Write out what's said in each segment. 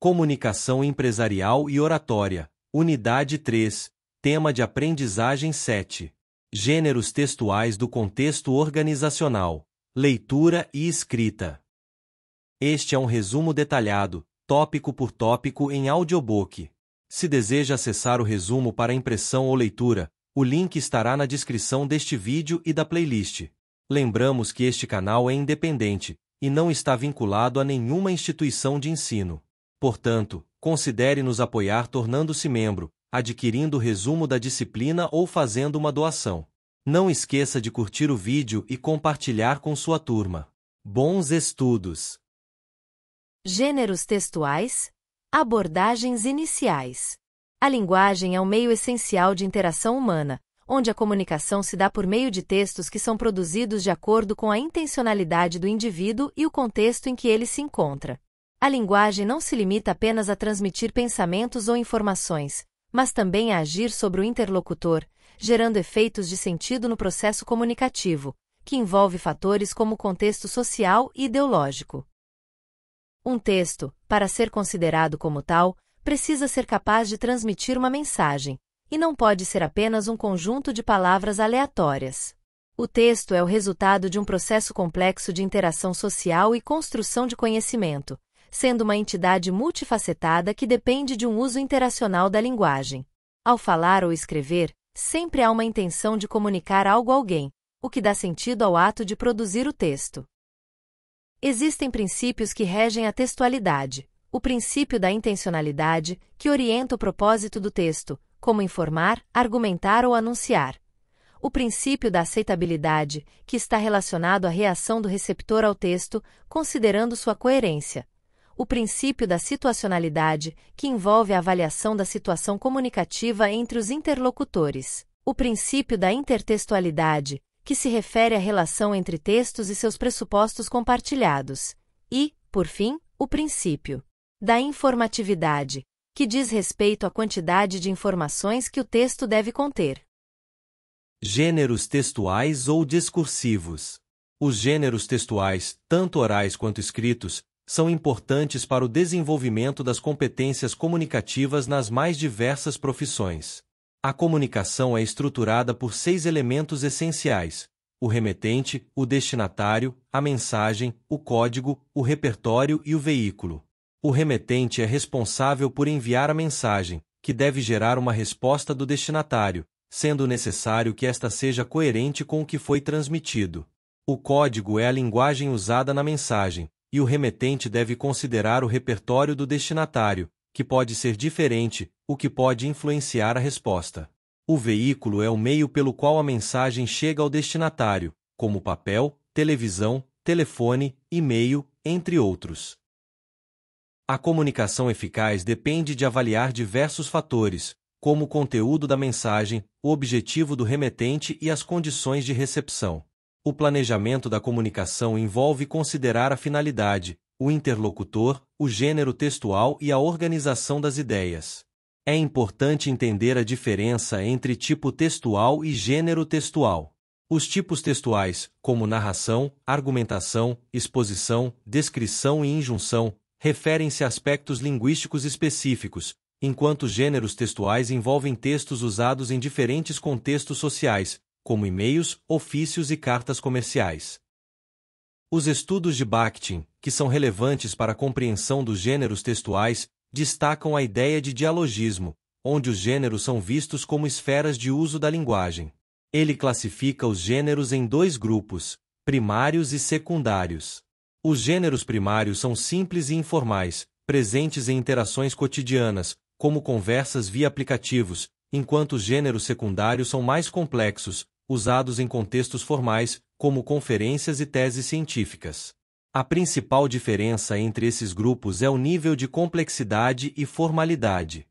Comunicação empresarial e oratória. Unidade 3. Tema de aprendizagem 7. Gêneros textuais do contexto organizacional. Leitura e escrita. Este é um resumo detalhado, tópico por tópico em audiobook. Se deseja acessar o resumo para impressão ou leitura, o link estará na descrição deste vídeo e da playlist. Lembramos que este canal é independente e não está vinculado a nenhuma instituição de ensino. Portanto, considere nos apoiar tornando-se membro, adquirindo o resumo da disciplina ou fazendo uma doação. Não esqueça de curtir o vídeo e compartilhar com sua turma. Bons estudos! Gêneros textuais. Abordagens iniciais. A linguagem é um meio essencial de interação humana, onde a comunicação se dá por meio de textos que são produzidos de acordo com a intencionalidade do indivíduo e o contexto em que ele se encontra. A linguagem não se limita apenas a transmitir pensamentos ou informações, mas também a agir sobre o interlocutor, gerando efeitos de sentido no processo comunicativo, que envolve fatores como contexto social e ideológico. Um texto, para ser considerado como tal, precisa ser capaz de transmitir uma mensagem, e não pode ser apenas um conjunto de palavras aleatórias. O texto é o resultado de um processo complexo de interação social e construção de conhecimento, sendo uma entidade multifacetada que depende de um uso interacional da linguagem. Ao falar ou escrever, sempre há uma intenção de comunicar algo a alguém, o que dá sentido ao ato de produzir o texto. Existem princípios que regem a textualidade. O princípio da intencionalidade, que orienta o propósito do texto, como informar, argumentar ou anunciar. O princípio da aceitabilidade, que está relacionado à reação do receptor ao texto, considerando sua coerência. O princípio da situacionalidade, que envolve a avaliação da situação comunicativa entre os interlocutores. O princípio da intertextualidade, que se refere à relação entre textos e seus pressupostos compartilhados. E, por fim, o princípio da informatividade, que diz respeito à quantidade de informações que o texto deve conter. Gêneros textuais ou discursivos. Os gêneros textuais, tanto orais quanto escritos, são importantes para o desenvolvimento das competências comunicativas nas mais diversas profissões. A comunicação é estruturada por 6 elementos essenciais: o remetente, o destinatário, a mensagem, o código, o repertório e o veículo. O remetente é responsável por enviar a mensagem, que deve gerar uma resposta do destinatário, sendo necessário que esta seja coerente com o que foi transmitido. O código é a linguagem usada na mensagem, e o remetente deve considerar o repertório do destinatário, que pode ser diferente, o que pode influenciar a resposta. O veículo é o meio pelo qual a mensagem chega ao destinatário, como papel, televisão, telefone, e-mail, entre outros. A comunicação eficaz depende de avaliar diversos fatores, como o conteúdo da mensagem, o objetivo do remetente e as condições de recepção. O planejamento da comunicação envolve considerar a finalidade, o interlocutor, o gênero textual e a organização das ideias. É importante entender a diferença entre tipo textual e gênero textual. Os tipos textuais, como narração, argumentação, exposição, descrição e injunção, referem-se a aspectos linguísticos específicos, enquanto gêneros textuais envolvem textos usados em diferentes contextos sociais, como e-mails, ofícios e cartas comerciais. Os estudos de Bakhtin, que são relevantes para a compreensão dos gêneros textuais, destacam a ideia de dialogismo, onde os gêneros são vistos como esferas de uso da linguagem. Ele classifica os gêneros em 2 grupos, primários e secundários. Os gêneros primários são simples e informais, presentes em interações cotidianas, como conversas via aplicativos, enquanto os gêneros secundários são mais complexos, usados em contextos formais, como conferências e teses científicas. A principal diferença entre esses grupos é o nível de complexidade e formalidade.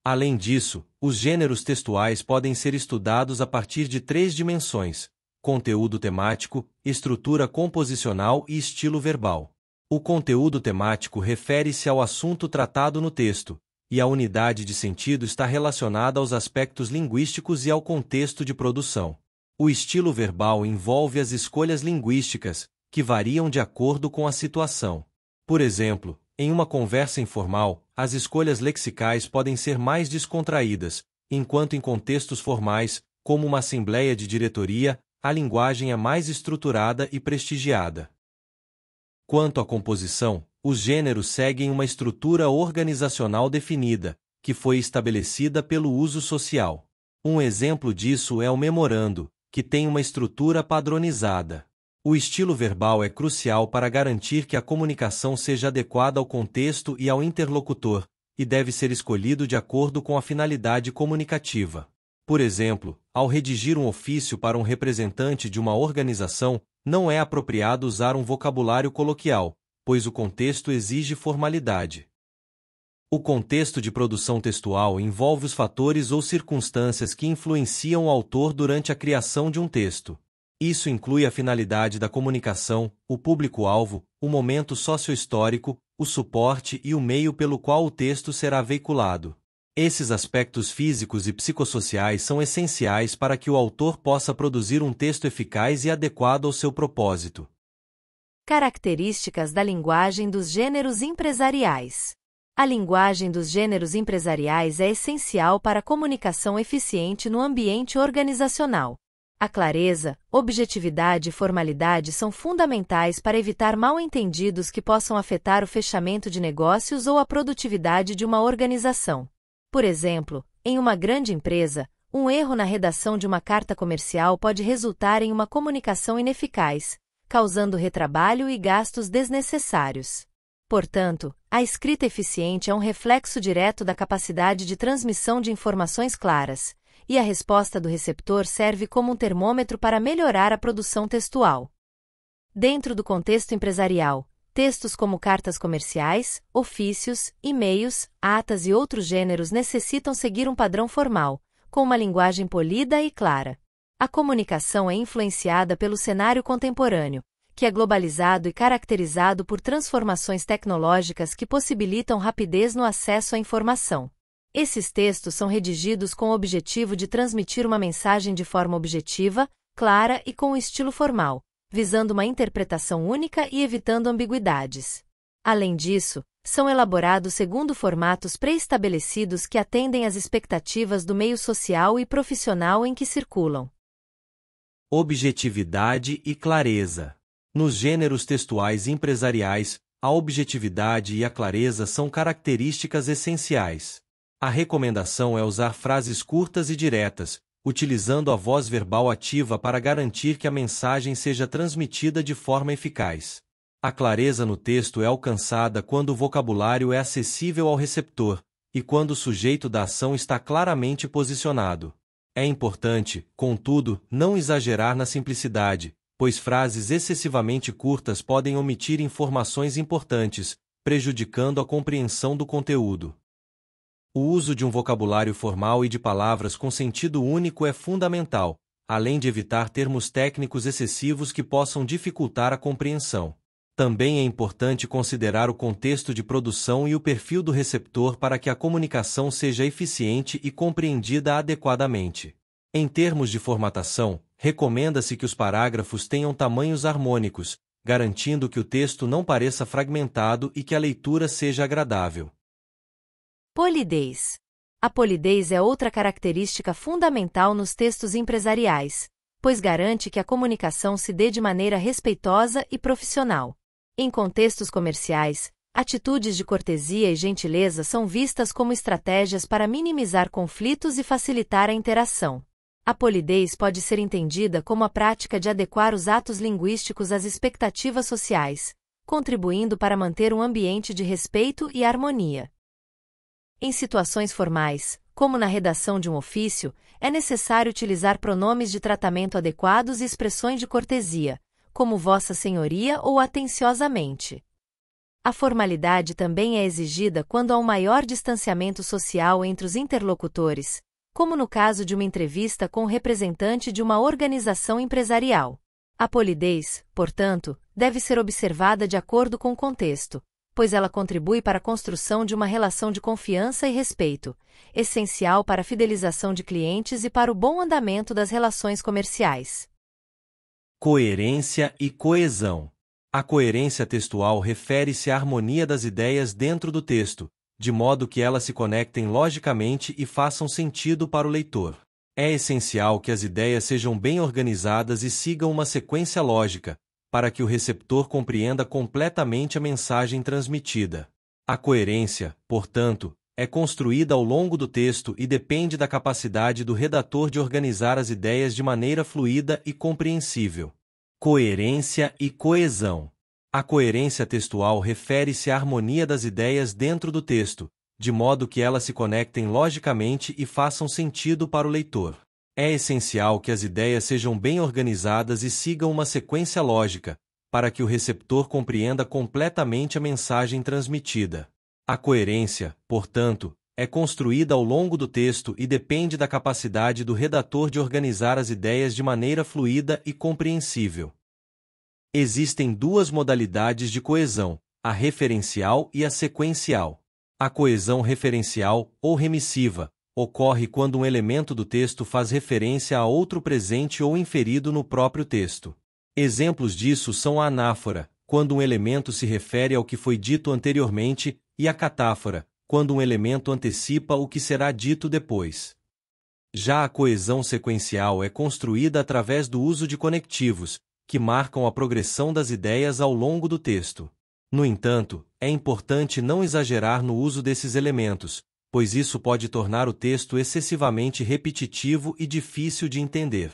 Além disso, os gêneros textuais podem ser estudados a partir de 3 dimensões: conteúdo temático, estrutura composicional e estilo verbal. O conteúdo temático refere-se ao assunto tratado no texto, e a unidade de sentido está relacionada aos aspectos linguísticos e ao contexto de produção. O estilo verbal envolve as escolhas linguísticas, que variam de acordo com a situação. Por exemplo, Em uma conversa informal, as escolhas lexicais podem ser mais descontraídas, enquanto em contextos formais, como uma assembleia de diretoria, a linguagem é mais estruturada e prestigiada. Quanto à composição, os gêneros seguem uma estrutura organizacional definida, que foi estabelecida pelo uso social. Um exemplo disso é o memorando, que tem uma estrutura padronizada. O estilo verbal é crucial para garantir que a comunicação seja adequada ao contexto e ao interlocutor, e deve ser escolhido de acordo com a finalidade comunicativa. Por exemplo, ao redigir um ofício para um representante de uma organização, não é apropriado usar um vocabulário coloquial, pois o contexto exige formalidade. O contexto de produção textual envolve os fatores ou circunstâncias que influenciam o autor durante a criação de um texto. Isso inclui a finalidade da comunicação, o público-alvo, o momento socio-histórico, o suporte e o meio pelo qual o texto será veiculado. Esses aspectos físicos e psicossociais são essenciais para que o autor possa produzir um texto eficaz e adequado ao seu propósito. Características da linguagem dos gêneros empresariais. A linguagem dos gêneros empresariais é essencial para a comunicação eficiente no ambiente organizacional. A clareza, objetividade e formalidade são fundamentais para evitar mal-entendidos que possam afetar o fechamento de negócios ou a produtividade de uma organização. Por exemplo, em uma grande empresa, um erro na redação de uma carta comercial pode resultar em uma comunicação ineficaz, causando retrabalho e gastos desnecessários. Portanto, a escrita eficiente é um reflexo direto da capacidade de transmissão de informações claras, e a resposta do receptor serve como um termômetro para melhorar a produção textual. Dentro do contexto empresarial, textos como cartas comerciais, ofícios, e-mails, atas e outros gêneros necessitam seguir um padrão formal, com uma linguagem polida e clara. A comunicação é influenciada pelo cenário contemporâneo, que é globalizado e caracterizado por transformações tecnológicas que possibilitam rapidez no acesso à informação. Esses textos são redigidos com o objetivo de transmitir uma mensagem de forma objetiva, clara e com um estilo formal, visando uma interpretação única e evitando ambiguidades. Além disso, são elaborados segundo formatos pré-estabelecidos que atendem às expectativas do meio social e profissional em que circulam. Objetividade e clareza. Nos gêneros textuais empresariais, a objetividade e a clareza são características essenciais. A recomendação é usar frases curtas e diretas, utilizando a voz verbal ativa para garantir que a mensagem seja transmitida de forma eficaz. A clareza no texto é alcançada quando o vocabulário é acessível ao receptor, e quando o sujeito da ação está claramente posicionado. É importante, contudo, não exagerar na simplicidade, pois frases excessivamente curtas podem omitir informações importantes, prejudicando a compreensão do conteúdo. O uso de um vocabulário formal e de palavras com sentido único é fundamental, além de evitar termos técnicos excessivos que possam dificultar a compreensão. Também é importante considerar o contexto de produção e o perfil do receptor para que a comunicação seja eficiente e compreendida adequadamente. Em termos de formatação, recomenda-se que os parágrafos tenham tamanhos harmônicos, garantindo que o texto não pareça fragmentado e que a leitura seja agradável. Polidez. A polidez é outra característica fundamental nos textos empresariais, pois garante que a comunicação se dê de maneira respeitosa e profissional. Em contextos comerciais, atitudes de cortesia e gentileza são vistas como estratégias para minimizar conflitos e facilitar a interação. A polidez pode ser entendida como a prática de adequar os atos linguísticos às expectativas sociais, contribuindo para manter um ambiente de respeito e harmonia. Em situações formais, como na redação de um ofício, é necessário utilizar pronomes de tratamento adequados e expressões de cortesia, como Vossa Senhoria ou atenciosamente. A formalidade também é exigida quando há um maior distanciamento social entre os interlocutores, como no caso de uma entrevista com o representante de uma organização empresarial. A polidez, portanto, deve ser observada de acordo com o contexto, pois ela contribui para a construção de uma relação de confiança e respeito, essencial para a fidelização de clientes e para o bom andamento das relações comerciais. Coerência e coesão. A coerência textual refere-se à harmonia das ideias dentro do texto, de modo que elas se conectem logicamente e façam sentido para o leitor. É essencial que as ideias sejam bem organizadas e sigam uma sequência lógica, para que o receptor compreenda completamente a mensagem transmitida. A coerência, portanto, é construída ao longo do texto e depende da capacidade do redator de organizar as ideias de maneira fluida e compreensível. Coerência e coesão. A coerência textual refere-se à harmonia das ideias dentro do texto, de modo que elas se conectem logicamente e façam sentido para o leitor. É essencial que as ideias sejam bem organizadas e sigam uma sequência lógica, para que o receptor compreenda completamente a mensagem transmitida. A coerência, portanto, é construída ao longo do texto e depende da capacidade do redator de organizar as ideias de maneira fluida e compreensível. Existem duas modalidades de coesão, a referencial e a sequencial. A coesão referencial, ou remissiva, ocorre quando um elemento do texto faz referência a outro presente ou inferido no próprio texto. Exemplos disso são a anáfora, quando um elemento se refere ao que foi dito anteriormente, e a catáfora, quando um elemento antecipa o que será dito depois. Já a coesão sequencial é construída através do uso de conectivos, que marcam a progressão das ideias ao longo do texto. No entanto, é importante não exagerar no uso desses elementos, pois isso pode tornar o texto excessivamente repetitivo e difícil de entender.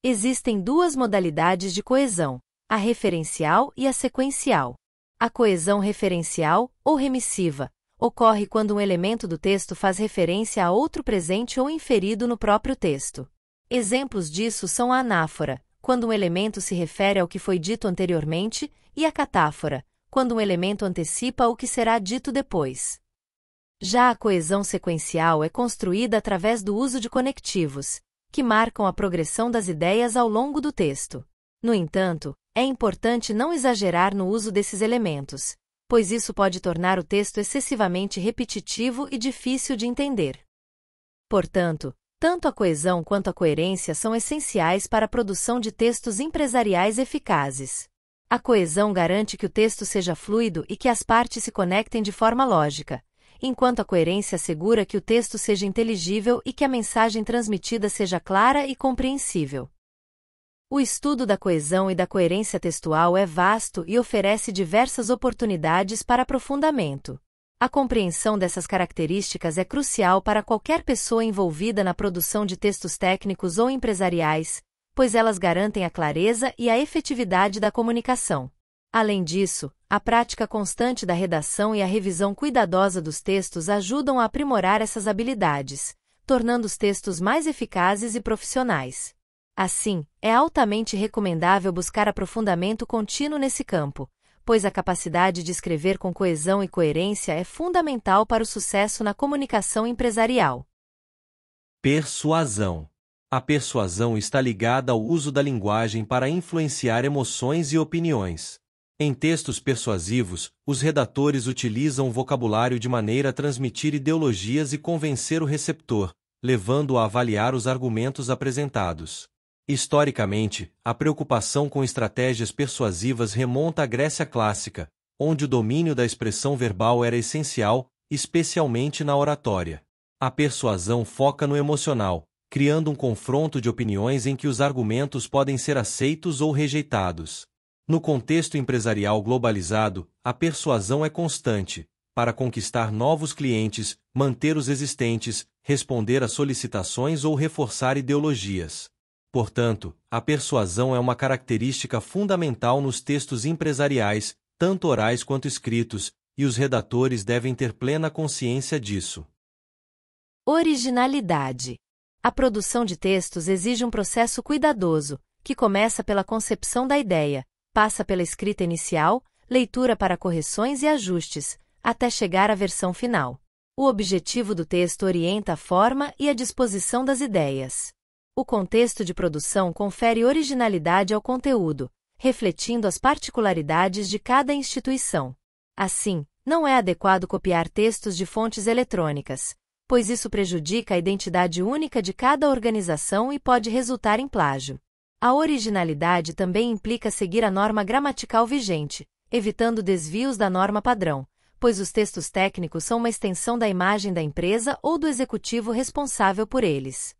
Existem duas modalidades de coesão, a referencial e a sequencial. A coesão referencial, ou remissiva, ocorre quando um elemento do texto faz referência a outro presente ou inferido no próprio texto. Exemplos disso são a anáfora, quando um elemento se refere ao que foi dito anteriormente, e a catáfora, quando um elemento antecipa o que será dito depois. Já a coesão sequencial é construída através do uso de conectivos, que marcam a progressão das ideias ao longo do texto. No entanto, é importante não exagerar no uso desses elementos, pois isso pode tornar o texto excessivamente repetitivo e difícil de entender. Portanto, tanto a coesão quanto a coerência são essenciais para a produção de textos empresariais eficazes. A coesão garante que o texto seja fluido e que as partes se conectem de forma lógica, enquanto a coerência assegura que o texto seja inteligível e que a mensagem transmitida seja clara e compreensível. O estudo da coesão e da coerência textual é vasto e oferece diversas oportunidades para aprofundamento. A compreensão dessas características é crucial para qualquer pessoa envolvida na produção de textos técnicos ou empresariais, pois elas garantem a clareza e a efetividade da comunicação. Além disso, a prática constante da redação e a revisão cuidadosa dos textos ajudam a aprimorar essas habilidades, tornando os textos mais eficazes e profissionais. Assim, é altamente recomendável buscar aprofundamento contínuo nesse campo, pois a capacidade de escrever com coesão e coerência é fundamental para o sucesso na comunicação empresarial. Persuasão. A persuasão está ligada ao uso da linguagem para influenciar emoções e opiniões. Em textos persuasivos, os redatores utilizam o vocabulário de maneira a transmitir ideologias e convencer o receptor, levando-o a avaliar os argumentos apresentados. Historicamente, a preocupação com estratégias persuasivas remonta à Grécia clássica, onde o domínio da expressão verbal era essencial, especialmente na oratória. A persuasão foca no emocional, criando um confronto de opiniões em que os argumentos podem ser aceitos ou rejeitados. No contexto empresarial globalizado, a persuasão é constante, para conquistar novos clientes, manter os existentes, responder a solicitações ou reforçar ideologias. Portanto, a persuasão é uma característica fundamental nos textos empresariais, tanto orais quanto escritos, e os redatores devem ter plena consciência disso. Originalidade. A produção de textos exige um processo cuidadoso, que começa pela concepção da ideia, passa pela escrita inicial, leitura para correções e ajustes, até chegar à versão final. O objetivo do texto orienta a forma e a disposição das ideias. O contexto de produção confere originalidade ao conteúdo, refletindo as particularidades de cada instituição. Assim, não é adequado copiar textos de fontes eletrônicas, pois isso prejudica a identidade única de cada organização e pode resultar em plágio. A originalidade também implica seguir a norma gramatical vigente, evitando desvios da norma padrão, pois os textos técnicos são uma extensão da imagem da empresa ou do executivo responsável por eles.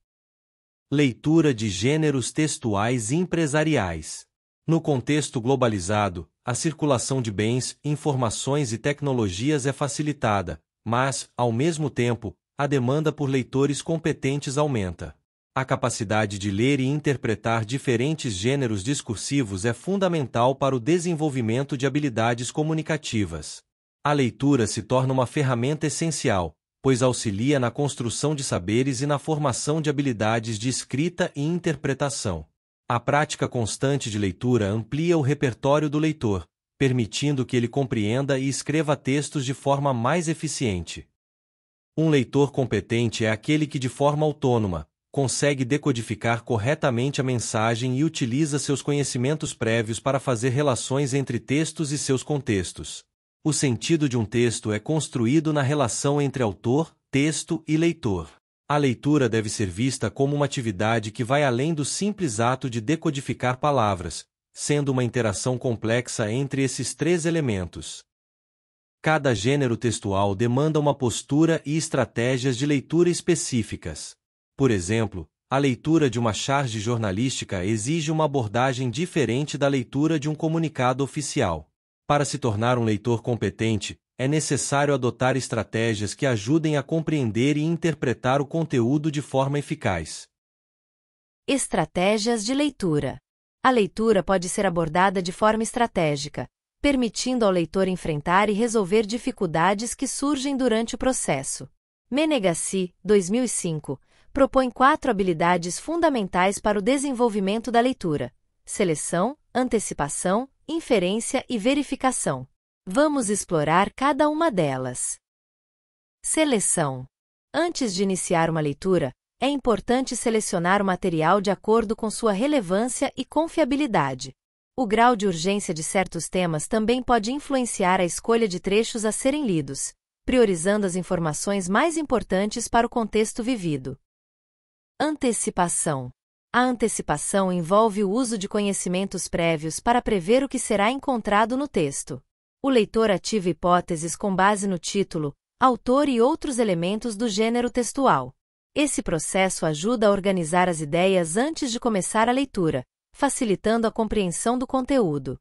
Leitura de gêneros textuais empresariais. No contexto globalizado, a circulação de bens, informações e tecnologias é facilitada, mas, ao mesmo tempo, a demanda por leitores competentes aumenta. A capacidade de ler e interpretar diferentes gêneros discursivos é fundamental para o desenvolvimento de habilidades comunicativas. A leitura se torna uma ferramenta essencial, pois auxilia na construção de saberes e na formação de habilidades de escrita e interpretação. A prática constante de leitura amplia o repertório do leitor, permitindo que ele compreenda e escreva textos de forma mais eficiente. Um leitor competente é aquele que, de forma autônoma, consegue decodificar corretamente a mensagem e utiliza seus conhecimentos prévios para fazer relações entre textos e seus contextos. O sentido de um texto é construído na relação entre autor, texto e leitor. A leitura deve ser vista como uma atividade que vai além do simples ato de decodificar palavras, sendo uma interação complexa entre esses três elementos. Cada gênero textual demanda uma postura e estratégias de leitura específicas. Por exemplo, a leitura de uma charge jornalística exige uma abordagem diferente da leitura de um comunicado oficial. Para se tornar um leitor competente, é necessário adotar estratégias que ajudem a compreender e interpretar o conteúdo de forma eficaz. Estratégias de leitura. A leitura pode ser abordada de forma estratégica, permitindo ao leitor enfrentar e resolver dificuldades que surgem durante o processo. Menegassi, 2005, propõe 4 habilidades fundamentais para o desenvolvimento da leitura: seleção, antecipação, inferência e verificação. Vamos explorar cada uma delas. Seleção. Antes de iniciar uma leitura, é importante selecionar o material de acordo com sua relevância e confiabilidade. O grau de urgência de certos temas também pode influenciar a escolha de trechos a serem lidos, priorizando as informações mais importantes para o contexto vivido. Antecipação. A antecipação envolve o uso de conhecimentos prévios para prever o que será encontrado no texto. O leitor ativa hipóteses com base no título, autor e outros elementos do gênero textual. Esse processo ajuda a organizar as ideias antes de começar a leitura, facilitando a compreensão do conteúdo.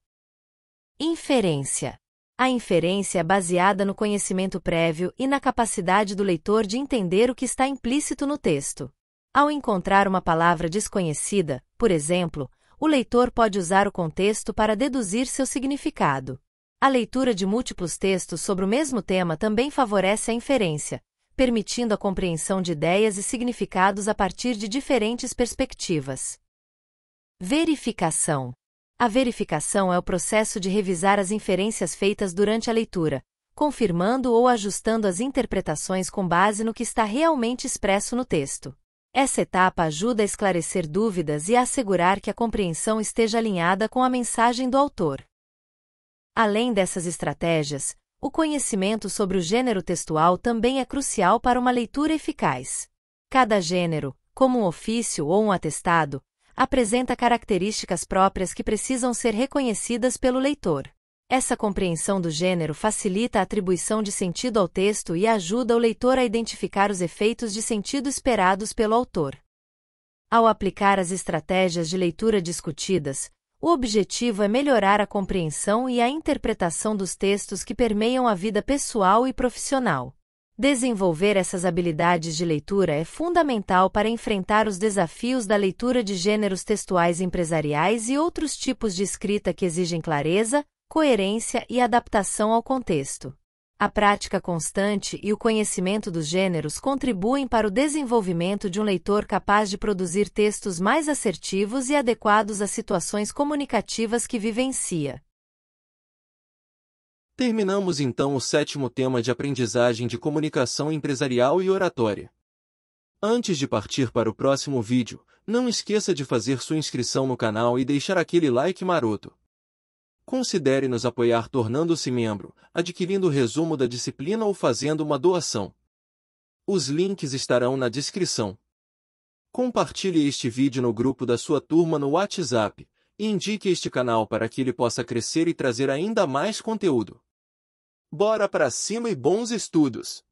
Inferência. A inferência é baseada no conhecimento prévio e na capacidade do leitor de entender o que está implícito no texto. Ao encontrar uma palavra desconhecida, por exemplo, o leitor pode usar o contexto para deduzir seu significado. A leitura de múltiplos textos sobre o mesmo tema também favorece a inferência, permitindo a compreensão de ideias e significados a partir de diferentes perspectivas. Verificação. A verificação é o processo de revisar as inferências feitas durante a leitura, confirmando ou ajustando as interpretações com base no que está realmente expresso no texto. Essa etapa ajuda a esclarecer dúvidas e a assegurar que a compreensão esteja alinhada com a mensagem do autor. Além dessas estratégias, o conhecimento sobre o gênero textual também é crucial para uma leitura eficaz. Cada gênero, como um ofício ou um atestado, apresenta características próprias que precisam ser reconhecidas pelo leitor. Essa compreensão do gênero facilita a atribuição de sentido ao texto e ajuda o leitor a identificar os efeitos de sentido esperados pelo autor. Ao aplicar as estratégias de leitura discutidas, o objetivo é melhorar a compreensão e a interpretação dos textos que permeiam a vida pessoal e profissional. Desenvolver essas habilidades de leitura é fundamental para enfrentar os desafios da leitura de gêneros textuais empresariais e outros tipos de escrita que exigem clareza, coerência e adaptação ao contexto. A prática constante e o conhecimento dos gêneros contribuem para o desenvolvimento de um leitor capaz de produzir textos mais assertivos e adequados às situações comunicativas que vivencia. Terminamos então o 7º tema de aprendizagem de comunicação empresarial e oratória. Antes de partir para o próximo vídeo, não esqueça de fazer sua inscrição no canal e deixar aquele like maroto. Considere nos apoiar tornando-se membro, adquirindo o resumo da disciplina ou fazendo uma doação. Os links estarão na descrição. Compartilhe este vídeo no grupo da sua turma no WhatsApp e indique este canal para que ele possa crescer e trazer ainda mais conteúdo. Bora pra cima e bons estudos!